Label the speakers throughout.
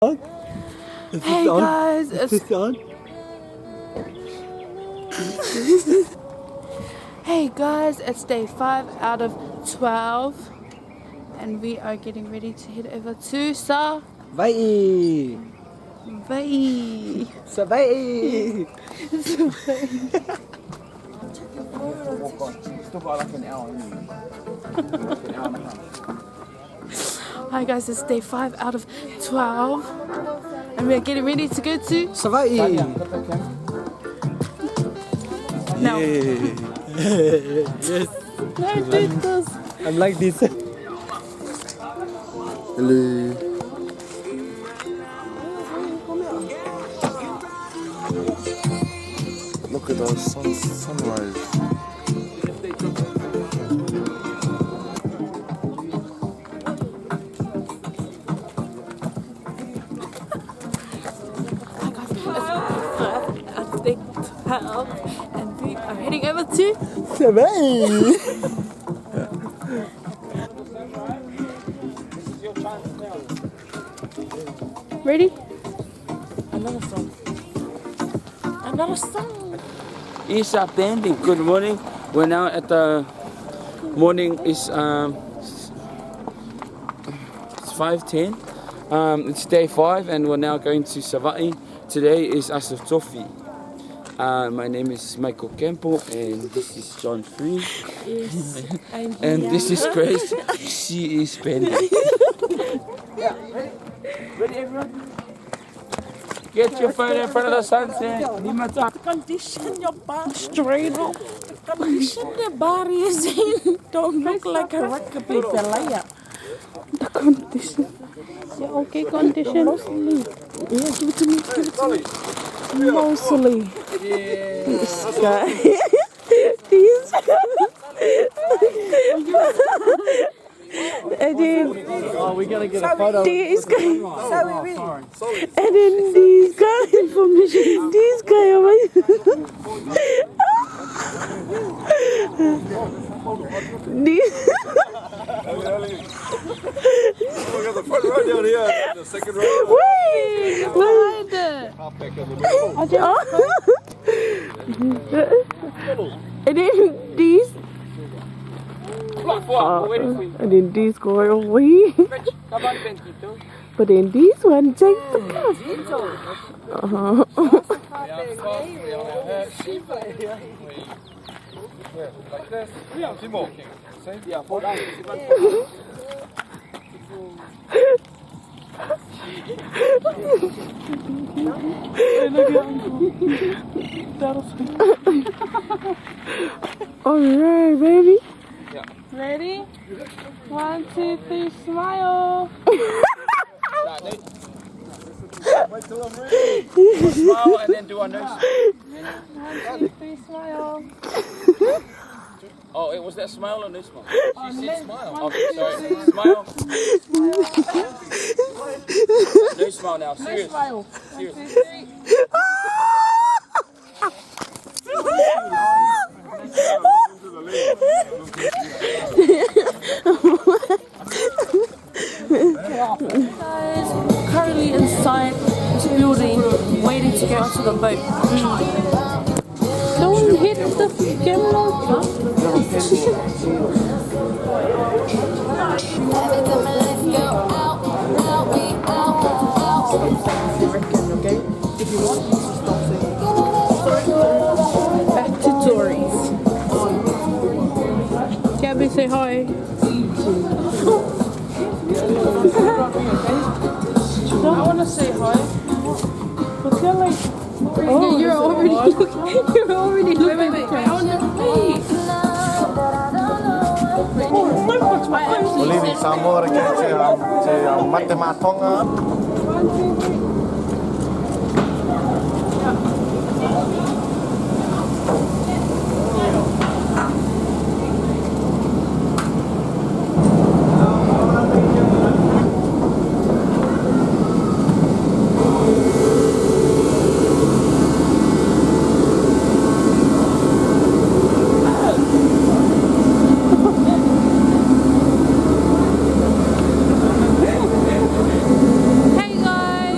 Speaker 1: Hey guys, hey guys, it's day 5 out of 12 and we are getting ready to head over to
Speaker 2: Savaii. Savaii. Still got like an hour.
Speaker 1: Hi guys, it's day 5 out of 12 and we are getting ready to go to
Speaker 2: Savaii.
Speaker 1: No.
Speaker 2: Yes.
Speaker 1: No, do this.
Speaker 2: I'm like this. Hello.
Speaker 3: Look at those sunrise.
Speaker 1: Hi guys, it's 5 out of day 12 and we are heading over to
Speaker 2: Savaii.
Speaker 1: Ready?
Speaker 4: Another song. Another song.
Speaker 5: It's pending. Good morning. We're now at the morning. It's 5:10. It's day 5, and we're now going to Savaii. Today is Asaf Tofi. My name is Michael Campbell, and this is John Free.
Speaker 4: Yes.
Speaker 5: And this is Grace. She is pending. Yeah, ready everyone? Get your phone in front of the sunset.
Speaker 4: Condition your body straight up. Condition your body is in. Don't look like a rugby player.
Speaker 1: The condition. Yeah, okay, condition.
Speaker 4: Mostly. Yeah, give it to me. Give it to me. Mostly. This guy. This. And then
Speaker 2: Oh, we gotta get a photo.
Speaker 4: this guy. And then this guy information. This guy over here. This.
Speaker 3: We got the front row down here, the second row.
Speaker 4: Wait.
Speaker 1: Behind it.
Speaker 4: And then this.
Speaker 5: Waiting for you.
Speaker 4: And then this guy over here.
Speaker 5: Come on, Bentito.
Speaker 4: But then this one takes the cup.
Speaker 3: Like this. Timo.
Speaker 5: Yeah, hold on.
Speaker 4: Alright, baby.
Speaker 1: Ready? 1, 2, 3, smile.
Speaker 5: Smile and then do our nose.
Speaker 1: 1, 2, 3, smile.
Speaker 5: Oh, was that smile or no smile? She said smile. Okay, sorry. Smile. No smile now. Serious. Serious.
Speaker 1: 1, 2, 3. Guys, currently inside this building, waiting to get onto the boat. Don't hit the camera. Back to Tories. Gabby, say hi. I want to say hi. But they're like, oh, you're already looking. You're already looking. Wait. I want to wait.
Speaker 3: Boleh sambung lagi cik mateng-mateng ah.
Speaker 1: Hey guys.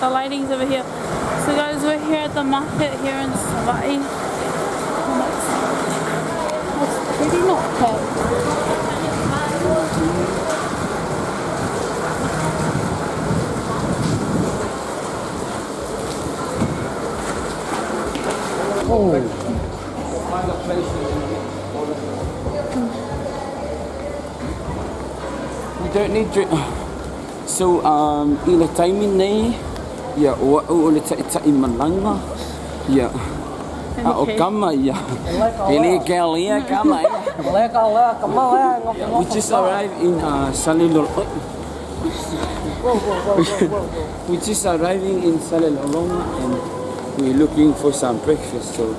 Speaker 1: the lighting's over here. So guys, we're here at the market here in Savaii. It's pretty not bad.
Speaker 5: We don't need drink. So ila timing nei ya o le tai Malaga ya o kama ya ele galia kama we just arrived in we just arriving in Salilolong and we're looking for some breakfast, so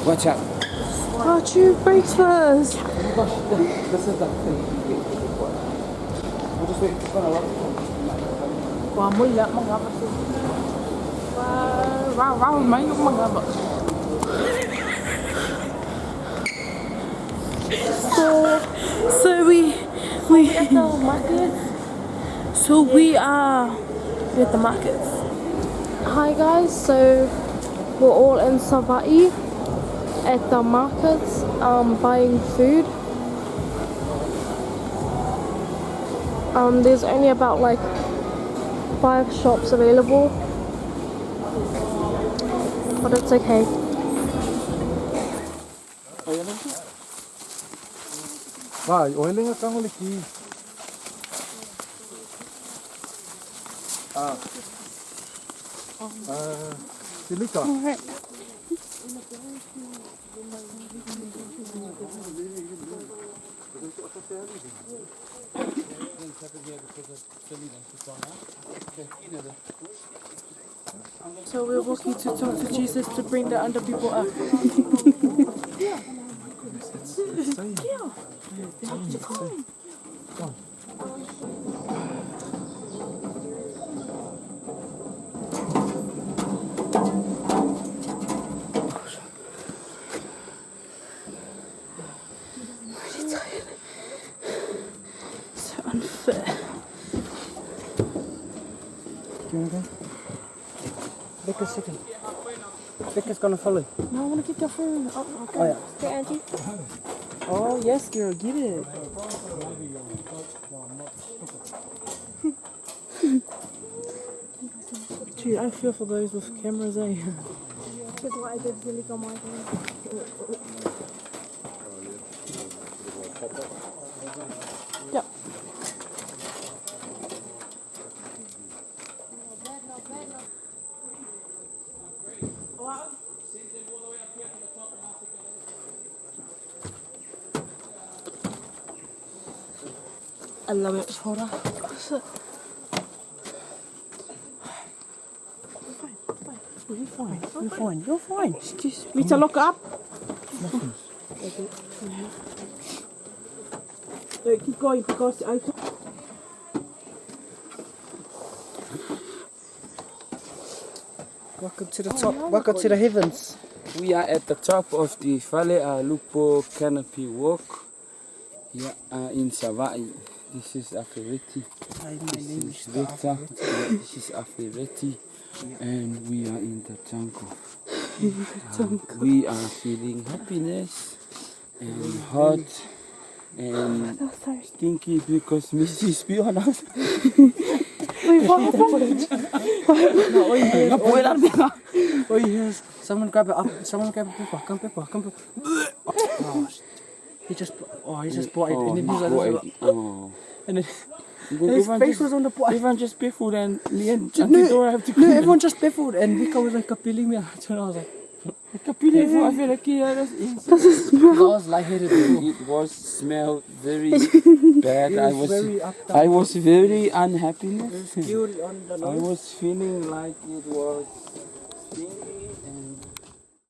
Speaker 5: watch out.
Speaker 1: Watch your breakfast.
Speaker 5: This is the thing. We'll just wait for a lot.
Speaker 1: So we at the market. So we are at the markets. Hi guys, so we're all in Savaii at the markets buying food. There's only about like 5 shops available, but it's okay.
Speaker 2: Vai, oilinga kangoli ki. Silika.
Speaker 1: Alright. So we're walking to talk to Jesus to bring the under people up. So unfair.
Speaker 2: Becca's sitting. Becca's gonna follow.
Speaker 1: No, I want to get your phone. Oh, okay.
Speaker 2: Oh yeah.
Speaker 1: Okay, Auntie.
Speaker 2: Oh yes, girl, get it.
Speaker 1: Dude, I feel for those with cameras, eh?
Speaker 6: Because what I did really got my phone.
Speaker 1: Yep. I love it. Hold on.
Speaker 2: You're fine. You're fine. You're fine.
Speaker 1: Excuse me to look up. Keep going because I.
Speaker 2: Welcome to the top. Welcome to the heavens.
Speaker 5: We are at the top of the Vale Lupo Canopy Walk here in Savaii. This is Afereti.
Speaker 2: Hi, my name is
Speaker 5: Victor. This is Afereti. And we are in the jungle. We are feeling happiness and hot and stinky because Missy spit on us.
Speaker 1: Wait, what happened?
Speaker 2: Oh yes. Someone grab it up. Someone grab a paper. Come paper. Come paper. Oh, he just bought it and then he's like,
Speaker 5: Oh.
Speaker 2: and then his face was on the pot.
Speaker 5: Everyone just baffled and in the end,
Speaker 2: No, everyone just baffled and Vika was like kapilling me. And I was like,
Speaker 5: I feel like
Speaker 2: I was lightheaded.
Speaker 5: it was smelled very bad. I was very unhappy. I was feeling like it was